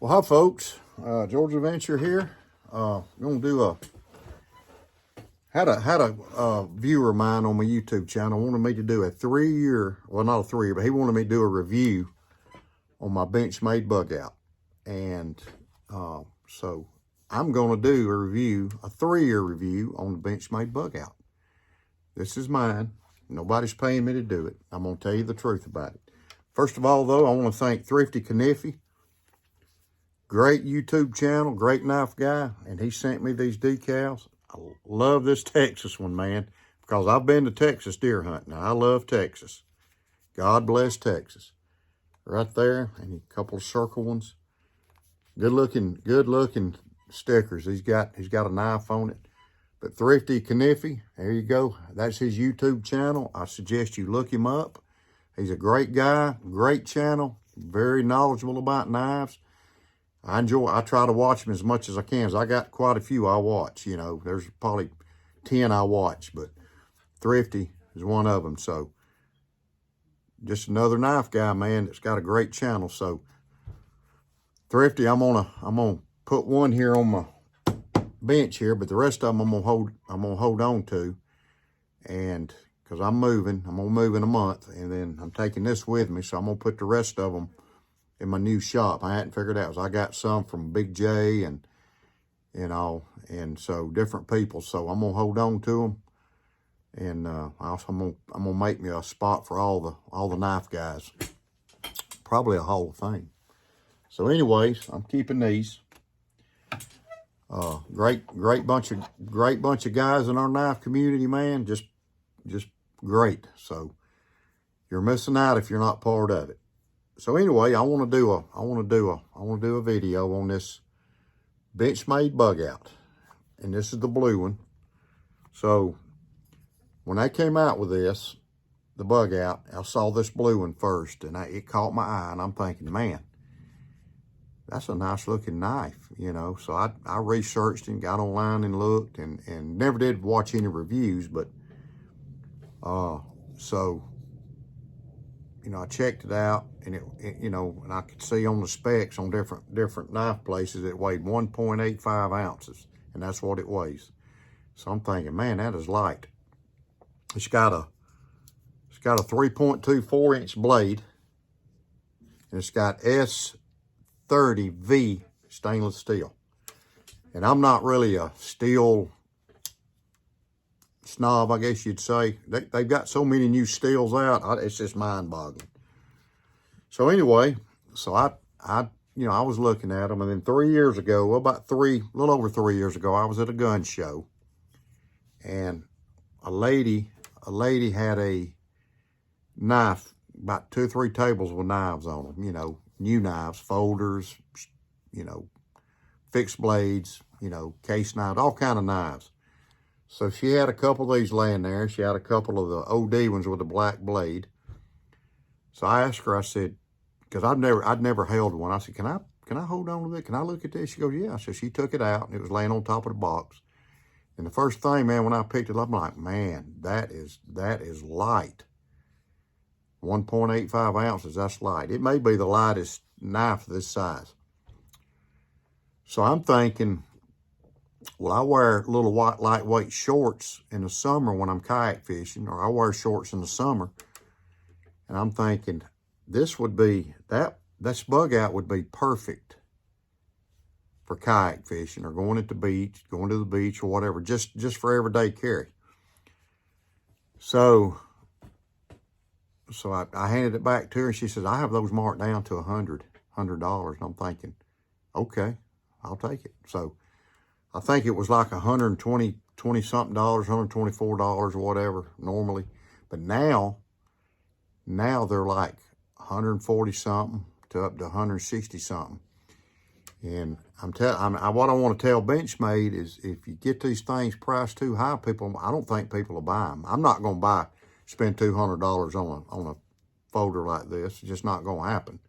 Well, hi folks, George Adventure here. Gonna do a viewer of mine on my YouTube channel wanted me to do a 3-year, well not a 3-year, but he wanted me to do a review on my Benchmade bug out, and so I'm gonna do a 3-year review on the Benchmade bug out. This is mine. Nobody's paying me to do it. I'm gonna tell you the truth about it. First of all, though, I want to thank Thrifty Kniffy. Great YouTube channel, great knife guy, and he sent me these decals. I love this Texas one, man, because I've been to Texas deer hunting. I love Texas. God bless Texas. Right there, and a couple of circle ones. Good looking stickers. He's got a knife on it. But Thrifty Kniffy, there you go. That's his YouTube channel. I suggest you look him up. He's a great guy, great channel, very knowledgeable about knives. I try to watch them as much as I can. I got quite a few I watch, you know. There's probably 10 I watch, but Thrifty is one of them. So just another knife guy, man, that's got a great channel. So Thrifty, I'm gonna put one here on my bench here, but the rest of them I'm gonna hold on to, and because I'm gonna move in a month, and then I'm taking this with me, so I'm gonna put the rest of them in my new shop. I hadn't figured out. I got some from Big J and and so different people. So I'm gonna hold on to them, and I'm gonna make me a spot for all the knife guys. Probably a Hall of Fame. So, anyways, I'm keeping these. Great bunch of guys in our knife community, man. Just great. So you're missing out if you're not part of it. So anyway, I want to do a video on this Benchmade bug out, and this is the blue one. So when they came out with this, the bug out, I saw this blue one first, and it caught my eye, and I'm thinking, man, that's a nice looking knife, you know. So I researched and got online and looked, and never did watch any reviews, but so, you know, I checked it out, and it you know, and I could see on the specs on different knife places it weighed 1.85 ounces, and that's what it weighs. So I'm thinking, man, that is light. It's got a 3.24 inch blade, and it's got S30V stainless steel. And I'm not really a steel snob, I guess you'd say. They've got so many new steels out, it's just mind-boggling. So anyway, so I was looking at them, and then 3 years ago, well, a little over 3 years ago, I was at a gun show, and a lady had a knife, about 2 or 3 tables with knives on them, you know, new knives, folders, you know, fixed blades, you know, case knives, all kind of knives. So she had a couple of these laying there. She had a couple of the OD ones with a black blade. So I asked her, I said, because I'd never held one. I said, can I hold on to that? Can I look at this? She goes, yeah. So she took it out, and it was laying on top of the box. And the first thing, man, when I picked it up, I'm like, man, that is light. 1.85 ounces, that's light. It may be the lightest knife this size. So I'm thinking, well, I wear little white lightweight shorts in the summer when I'm kayak fishing, or I wear shorts in the summer. And I'm thinking this bug out would be perfect for kayak fishing, or going to the beach, or whatever, just for everyday carry. So I handed it back to her, and she says, I have those marked down to $100. And I'm thinking, okay, I'll take it. So I think it was like $120 something, $124 or whatever normally. But now they're like 140 something to up to 160 something. And what I want to tell Benchmade is, if you get these things priced too high, I don't think people will buy them. I'm not going to spend $200 on a folder like this. It's just not going to happen.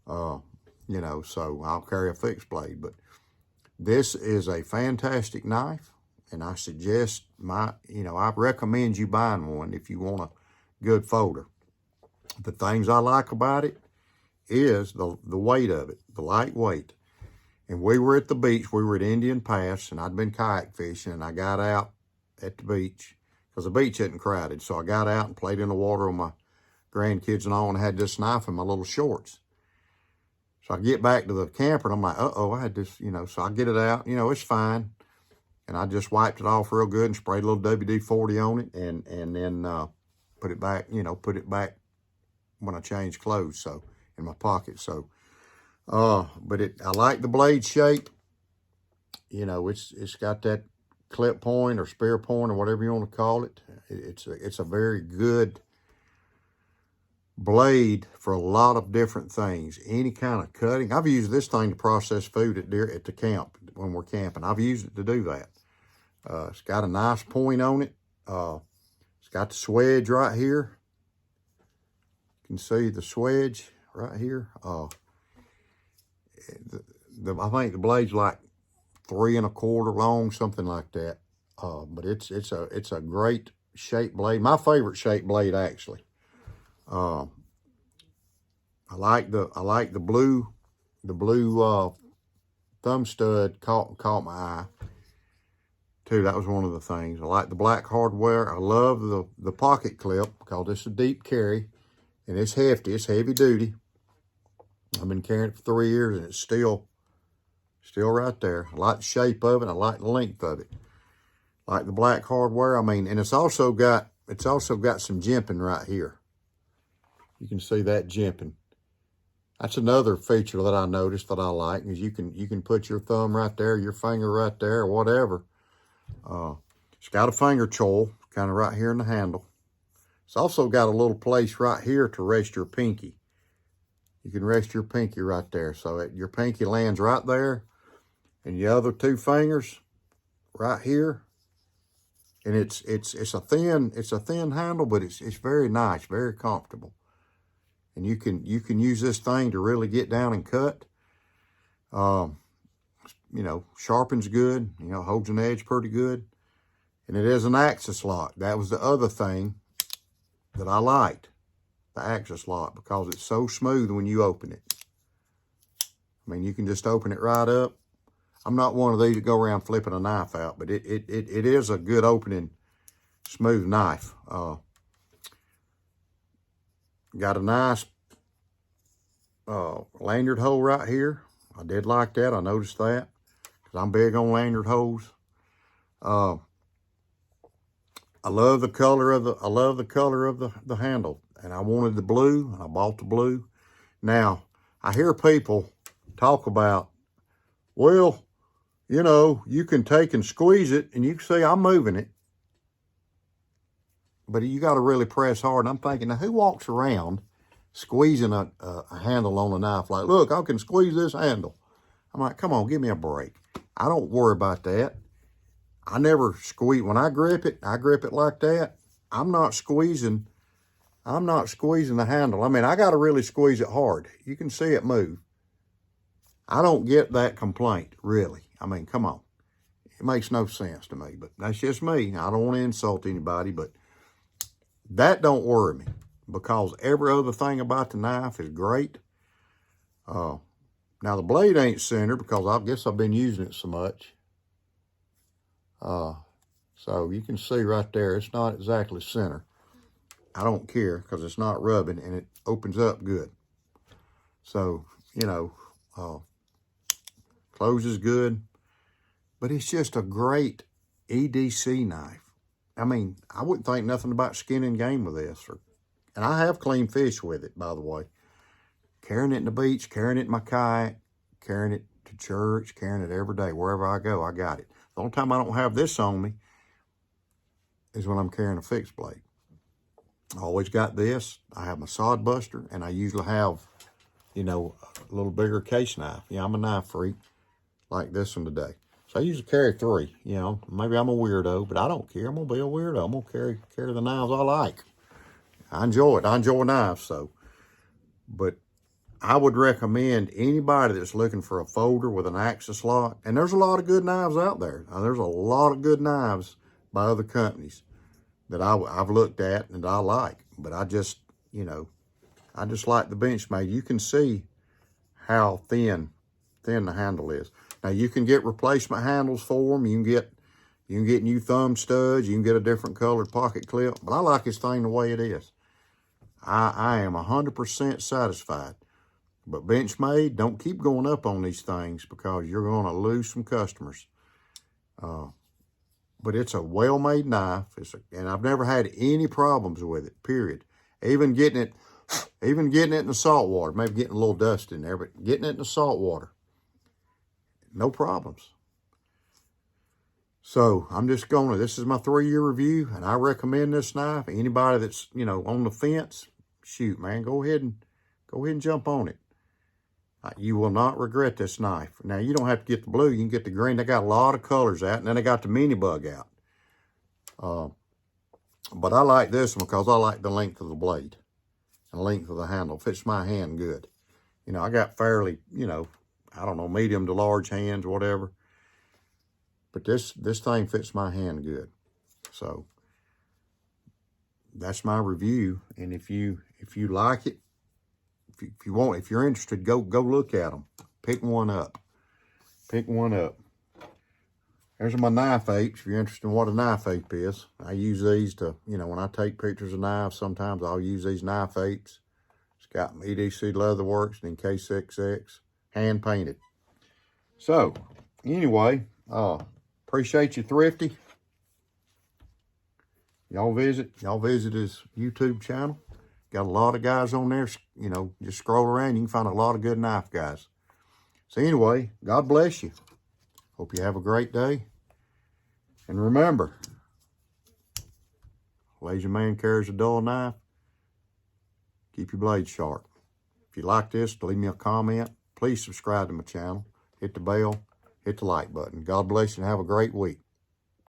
You know, so I'll carry a fixed blade. But this is a fantastic knife, and I suggest I recommend you buying one if you want a good folder. The things I like about it is the weight of it, the lightweight. And we were at the beach. We were at Indian Pass, and I'd been kayak fishing, and I got out at the beach because the beach isn't crowded. So I got out and played in the water with my grandkids and all, and I had this knife in my little shorts. So I get back to the camper, and I'm like, uh-oh, I had this, so I get it out. It's fine. And I just wiped it off real good and sprayed a little WD-40 on it, and then put it back, when I changed clothes, so, in my pocket. So, but I like the blade shape. It's got that clip point or spear point or whatever you want to call it. It's a very good blade for a lot of different things. Any kind of cutting. I've used this thing to process food at the camp when we're camping. I've used it to do that. It's got a nice point on it. It's got the swedge right here. You can see the swedge right here. I think the blade's like 3 1/4 long, something like that. But it's a great shaped blade. My favorite shaped blade, actually. I like the blue thumb stud caught my eye too. That was one of the things. I like the black hardware. I love the pocket clip because it's a deep carry and it's hefty. It's heavy duty. I've been carrying it for 3 years and it's still right there. I like the shape of it. I like the length of it. I like the black hardware. And it's also got some jimping right here. You can see that jimping. That's another feature that I noticed that I like, is you can put your thumb right there, your finger right there, or whatever. It's got a finger choil, kind of right here in the handle. It's also got a little place right here to rest your pinky. You can rest your pinky right there. So your pinky lands right there, and the other 2 fingers right here. And it's a thin handle, but it's very nice, very comfortable. And you can use this thing to really get down and cut. Sharpens good, holds an edge pretty good. And it is an axis lock. That was the other thing that I liked, the axis lock, because it's so smooth when you open it. You can just open it right up. I'm not one of these that go around flipping a knife out, but it is a good opening, smooth knife. Got a nice lanyard hole right here. I did like that. I noticed that because I'm big on lanyard holes. I love the color of the handle, and I wanted the blue, and I bought the blue. Now I hear people talk about, well, you can take and squeeze it, and you can see I'm moving it. But you got to really press hard. And I'm thinking, now who walks around squeezing a handle on a knife like, look, I can squeeze this handle? I'm like, come on, give me a break. I don't worry about that. I never squeeze. When I grip it like that. I'm not squeezing the handle. I got to really squeeze it hard. You can see it move. I don't get that complaint, really. Come on. It makes no sense to me, but that's just me. I don't want to insult anybody, but that don't worry me, because every other thing about the knife is great. Now the blade ain't centered because I guess I've been using it so much. So you can see right there, it's not exactly center. I don't care because it's not rubbing and it opens up good. So, closes good, but it's just a great EDC knife. I wouldn't think nothing about skinning game with this. And I have cleaned fish with it, by the way. Carrying it in the beach, carrying it in my kayak, carrying it to church, carrying it every day. Wherever I go, I got it. The only time I don't have this on me is when I'm carrying a fixed blade. I always got this. I have my sod buster, and I usually have, a little bigger case knife. I'm a knife freak like this one today. So I usually carry 3, maybe I'm a weirdo, but I don't care. I'm going to be a weirdo. I'm going to carry the knives I like. I enjoy it. I enjoy knives, so. But I would recommend anybody that's looking for a folder with an axis lock, and there's a lot of good knives out there. Now, there's a lot of good knives by other companies that I've looked at and I like, but I just, I just like the Benchmade. You can see how thin the handle is. Now you can get replacement handles for them. You can get new thumb studs. You can get a different colored pocket clip. But I like this thing the way it is. I am 100% satisfied. But Benchmade, don't keep going up on these things because you're going to lose some customers. But it's a well-made knife. And I've never had any problems with it, period. Even getting it in the salt water, maybe getting a little dust in there, but getting it in the salt water, no problems. So I'm just this is my 3-year review, and I recommend this knife. Anybody that's, on the fence, shoot, man, go ahead and jump on it. You will not regret this knife. Now, you don't have to get the blue. You can get the green. They got a lot of colors out, and then they got the mini Bugout. But I like this one because I like the length of the blade and the length of the handle. Fits my hand good. I got fairly, I don't know, medium to large hands, whatever. But this thing fits my hand good. So that's my review. And if you like it, if you're interested, go look at them. Pick one up. Pick one up. There's my knife apes. If you're interested in what a knife ape is, I use these to, when I take pictures of knives, sometimes I'll use these knife apes. It's got EDC Leatherworks and KSXX, hand painted. So, anyway, appreciate you, Thrifty. Y'all visit his YouTube channel. Got a lot of guys on there, just scroll around. You can find a lot of good knife guys. So anyway, God bless you. Hope you have a great day. And remember, lazy man carries a dull knife. Keep your blade sharp. If you like this, leave me a comment. Please subscribe to my channel. Hit the bell. Hit the like button. God bless you and have a great week.